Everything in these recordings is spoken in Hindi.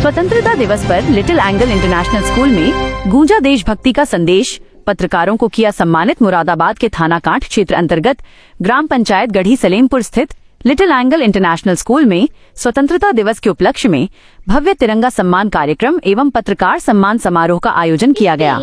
स्वतंत्रता दिवस पर लिटिल एंगल इंटरनेशनल स्कूल में गूंजा देशभक्ति का संदेश। पत्रकारों को किया सम्मानित। मुरादाबाद के थाना कांठ क्षेत्र अंतर्गत ग्राम पंचायत गढ़ी सलेमपुर स्थित लिटिल एंगल इंटरनेशनल स्कूल में स्वतंत्रता दिवस के उपलक्ष्य में भव्य तिरंगा सम्मान कार्यक्रम एवं पत्रकार सम्मान समारोह का आयोजन किया गया।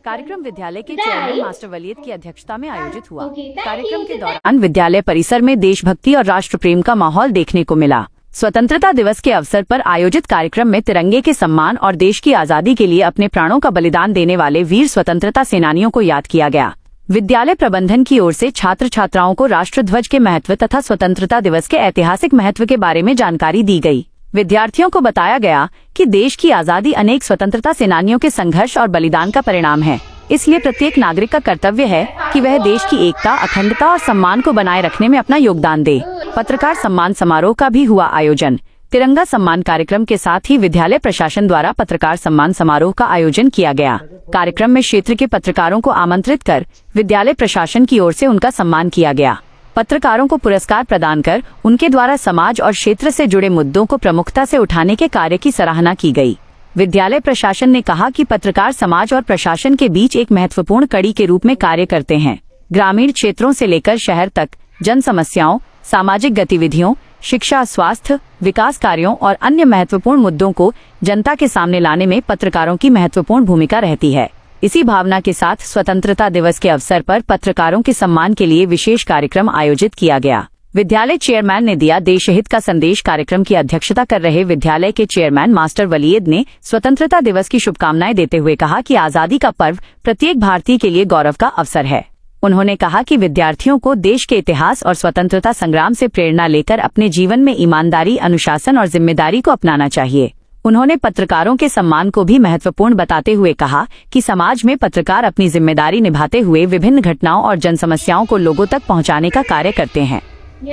कार्यक्रम विद्यालय के चेयरमैन मास्टर वलीद की अध्यक्षता में आयोजित हुआ। कार्यक्रम के दौरान विद्यालय परिसर में देशभक्ति और राष्ट्र प्रेम का माहौल देखने को मिला। स्वतंत्रता दिवस के अवसर पर आयोजित कार्यक्रम में तिरंगे के सम्मान और देश की आजादी के लिए अपने प्राणों का बलिदान देने वाले वीर स्वतंत्रता सेनानियों को याद किया गया। विद्यालय प्रबंधन की ओर से छात्र छात्राओं को राष्ट्र ध्वज के महत्व तथा स्वतंत्रता दिवस के ऐतिहासिक महत्व के बारे में जानकारी दी गई। विद्यार्थियों को बताया गया कि देश की आजादी अनेक स्वतंत्रता सेनानियों के संघर्ष और बलिदान का परिणाम है, इसलिए प्रत्येक नागरिक का कर्तव्य है कि वह देश की एकता, अखंडता और सम्मान को बनाए रखने में अपना योगदान दे। पत्रकार सम्मान समारोह का भी हुआ आयोजन। तिरंगा सम्मान कार्यक्रम के साथ ही विद्यालय प्रशासन द्वारा पत्रकार सम्मान समारोह का आयोजन किया गया। कार्यक्रम में क्षेत्र के पत्रकारों को आमंत्रित कर विद्यालय प्रशासन की ओर से उनका सम्मान किया गया। पत्रकारों को पुरस्कार प्रदान कर उनके द्वारा समाज और क्षेत्र से जुड़े मुद्दों को प्रमुखता से उठाने के कार्य की सराहना की गई। विद्यालय प्रशासन ने कहा कि पत्रकार समाज और प्रशासन के बीच एक महत्वपूर्ण कड़ी के रूप में कार्य करते हैं। ग्रामीण क्षेत्रों से लेकर शहर तक जन समस्याओं, सामाजिक गतिविधियों, शिक्षा, स्वास्थ्य, विकास कार्यों और अन्य महत्वपूर्ण मुद्दों को जनता के सामने लाने में पत्रकारों की महत्वपूर्ण भूमिका रहती है। इसी भावना के साथ स्वतंत्रता दिवस के अवसर पर पत्रकारों के सम्मान के लिए विशेष कार्यक्रम आयोजित किया गया। विद्यालय चेयरमैन ने दिया देश हित का संदेश। कार्यक्रम की अध्यक्षता कर रहे विद्यालय के चेयरमैन मास्टर वलीद ने स्वतंत्रता दिवस की शुभकामनाएं देते हुए कहा कि आजादी का पर्व प्रत्येक भारतीय के लिए गौरव का अवसर है। उन्होंने कहा कि विद्यार्थियों को देश के इतिहास और स्वतंत्रता संग्राम से प्रेरणा लेकर अपने जीवन में ईमानदारी, अनुशासन और जिम्मेदारी को अपनाना चाहिए। उन्होंने पत्रकारों के सम्मान को भी महत्वपूर्ण बताते हुए कहा कि समाज में पत्रकार अपनी जिम्मेदारी निभाते हुए विभिन्न घटनाओं और जन समस्याओं को लोगों तक पहुंचाने का कार्य करते हैं।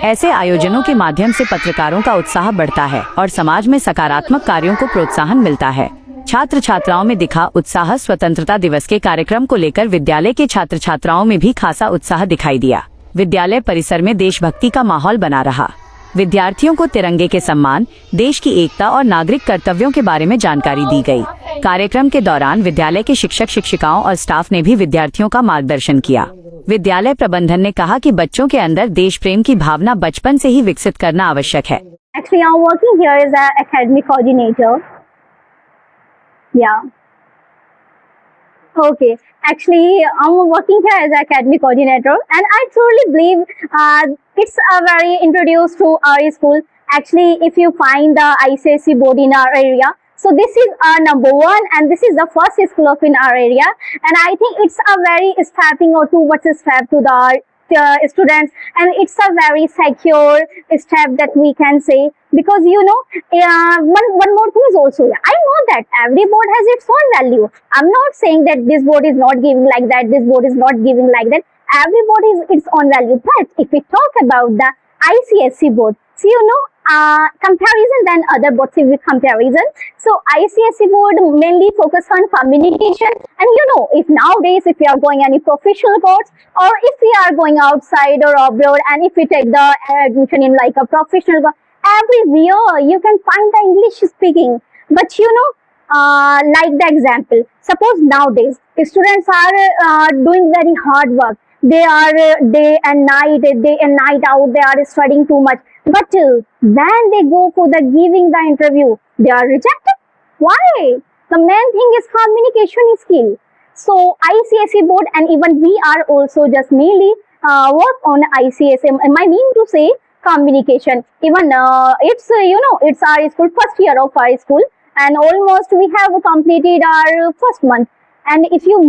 ऐसे आयोजनों के माध्यम से पत्रकारों का उत्साह बढ़ता है और समाज में सकारात्मक कार्यों को प्रोत्साहन मिलता है। छात्र छात्राओं में दिखा उत्साह। स्वतंत्रता दिवस के कार्यक्रम को लेकर विद्यालय के छात्र छात्राओं में भी खासा उत्साह दिखाई दिया। विद्यालय परिसर में देशभक्ति का माहौल बना रहा। विद्यार्थियों को तिरंगे के सम्मान, देश की एकता और नागरिक कर्तव्यों के बारे में जानकारी दी गई। कार्यक्रम के दौरान विद्यालय के शिक्षक शिक्षिकाओं और स्टाफ ने भी विद्यार्थियों का मार्गदर्शन किया। विद्यालय प्रबंधन ने कहा कि बच्चों के अंदर देश प्रेम की भावना बचपन से ही विकसित करना आवश्यक है। Actually, I'm working here as an academic coordinator. Yeah. Okay. Actually, I'm working here as an academic coordinator, and I truly believe it's a very introduced to our school. Actually, if you find the ICSE board in our area, so this is our number one, and this is the first school of in our area, and I think it's a very stepping or too much step to the students, and it's a very secure step that we can say, because one more thing is also, I know that every board has its own value. I'm not saying that this board is not giving like that, this board is not giving like that. Every board is its own value. But if we talk about the ICSE board, so comparison than other boards with comparison. So ICSE board mainly focus on communication, and if nowadays if we are going any professional course, or if we are going outside or abroad, and if we take the admission in like a professional course, everywhere you can find the English speaking. But like the example, suppose nowadays students are doing very hard work. They are day and night out, they are studying too much. But when they go for the giving the interview, they are rejected. Why? The main thing is communication skill. So ICSE board, and even we are also just mainly work on ICSE. I mean to say communication. Even it's it's our school first year of our school, and almost we have completed our first month. And if you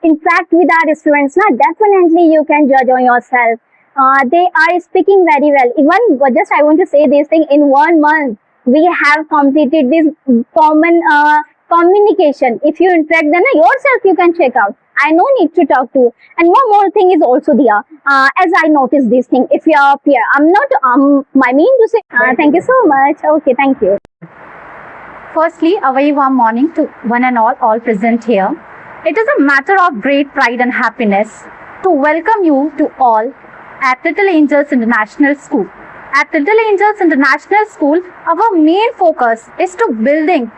interact with our students, definitely you can judge on yourself. They are speaking very well. Even just I want to say this thing, in 1 month we have completed this common communication. If you interact, then yourself you can check out. I no need to talk to you. And one more thing is also there. As I noticed this thing, if you are peer, I mean to say, thank you so much. Okay, thank you. Firstly, a very warm morning to one and all present here. It is a matter of great pride and happiness to welcome you to all at Little Angels International School. At Little Angels International School, our main focus is to building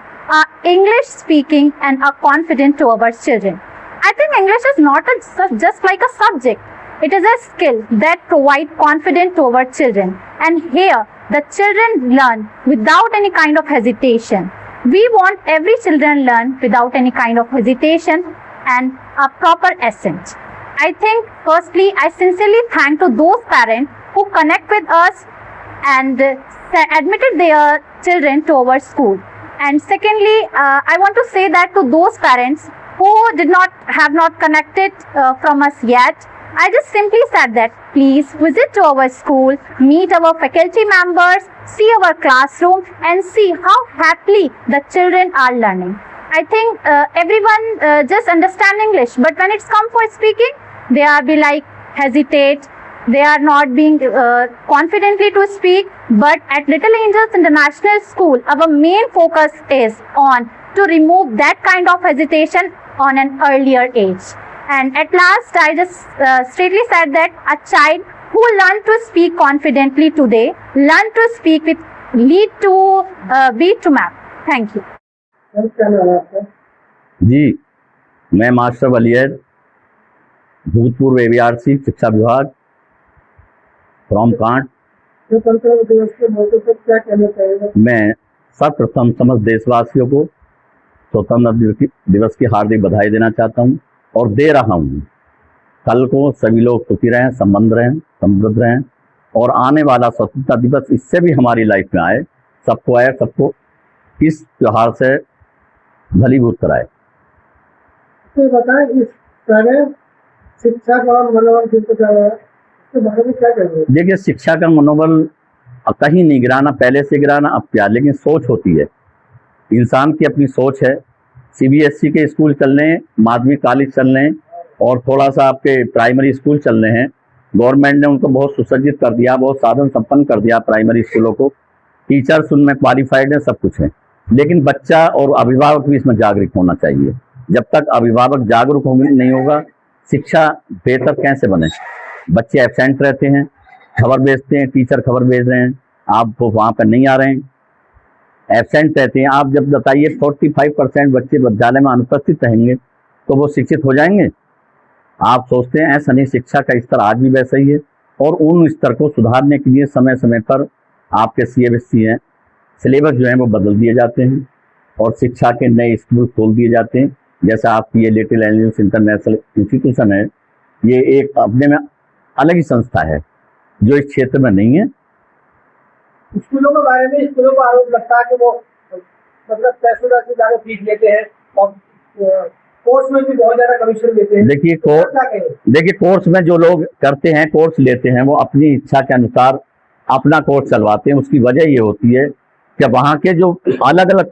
English speaking and a confident to our children. I think English is not just like a subject. It is a skill that provides confidence to our children. And here, the children learn without any kind of hesitation. We want every children learn without any kind of hesitation and a proper accent. I think firstly, I sincerely thank to those parents who connect with us and admitted their children to our school. And secondly, I want to say that to those parents who have not connected from us yet, I just simply said that please visit to our school, meet our faculty members, see our classroom and see how happily the children are learning. I think everyone just understand English, but when it's come for speaking, they are be like hesitate. They are not being confidently to speak. But at Little Angels International School, our main focus is on to remove that kind of hesitation on an earlier age. And at last, I just straightly said that a child who learn to speak confidently today, learn to speak with lead to beat to map. Thank you. जी, मैं मास्टर वलियर, भूतपूर्व एवीआरसी शिक्षा विभाग, फ्रॉम कांट। स्वतंत्रता दिवस के मौके पर क्या कहना चाहिएगा? मैं सर्वप्रथम समस्त देशवासियों को स्वतंत्रता दिवस की हार्दिक बधाई देना चाहता हूं और दे रहा हूं। कल को सभी लोग सुखी रहें, संबंध रहें, समृद्ध रहें और आने वाला स्वतंत्रता दिवस इससे भी हमारी लाइफ में आए, सबको आए, सबको इस त्योहार से भलीभूत कराए। तो बताएं, इस तरह शिक्षा का मनोबल गिरता जा रहा है, इसके बारे में क्या कहेंगे? देखिए, शिक्षा का मनोबल कहीं नहीं गिराना, पहले से गिराना अब क्या, लेकिन सोच होती है, इंसान की अपनी सोच है। सीबीएसई के स्कूल चल रहे हैं, माध्यमिक कॉलेज चल रहे हैं और थोड़ा सा आपके प्राइमरी स्कूल चल रहे हैं। गवर्नमेंट ने उनको बहुत सुसज्जित कर दिया, बहुत साधन संपन्न कर दिया प्राइमरी स्कूलों को, टीचर्स उनमें क्वालिफाइड है, सब कुछ है। लेकिन बच्चा और अभिभावक भी इसमें जागरूक होना चाहिए। जब तक अभिभावक जागरूक नहीं होगा, शिक्षा बेहतर कैसे बने? बच्चे एब्सेंट रहते हैं, खबर भेजते हैं, टीचर खबर भेज रहे हैं, आप वहाँ पर नहीं आ रहे हैं, एब्सेंट रहते हैं। आप जब बताइए 45% बच्चे विद्यालय में अनुपस्थित रहेंगे तो वो शिक्षित हो जाएंगे? आप सोचते हैं ऐसा नहीं, शिक्षा का स्तर आज भी वैसा ही है और उन स्तर को सुधारने के लिए समय समय पर आपके सीबीएसई हैं, सिलेबस जो है वो बदल दिए जाते हैं और शिक्षा के नए स्कूल खोल दिए जाते हैं। जैसे आपकी ये लिटिल एंजल्स इंटरनेशनल इंस्टीट्यूशन है, ये एक अपने में अलग ही संस्था है जो इस क्षेत्र में नहीं है। स्कूलों के बारे में स्कूलों को आरोप लगता है कि वो मतलब पैसों से ज्यादा फीस लेते हैं और कोर्स में भी बहुत ज्यादा कमीशन लेते हैं। देखिए कोर्स में जो लोग करते हैं, कोर्स लेते हैं, वो अपनी इच्छा के अनुसार अपना कोर्स चलवाते हैं। उसकी वजह ये होती है कि वहाँ के जो अलग अलग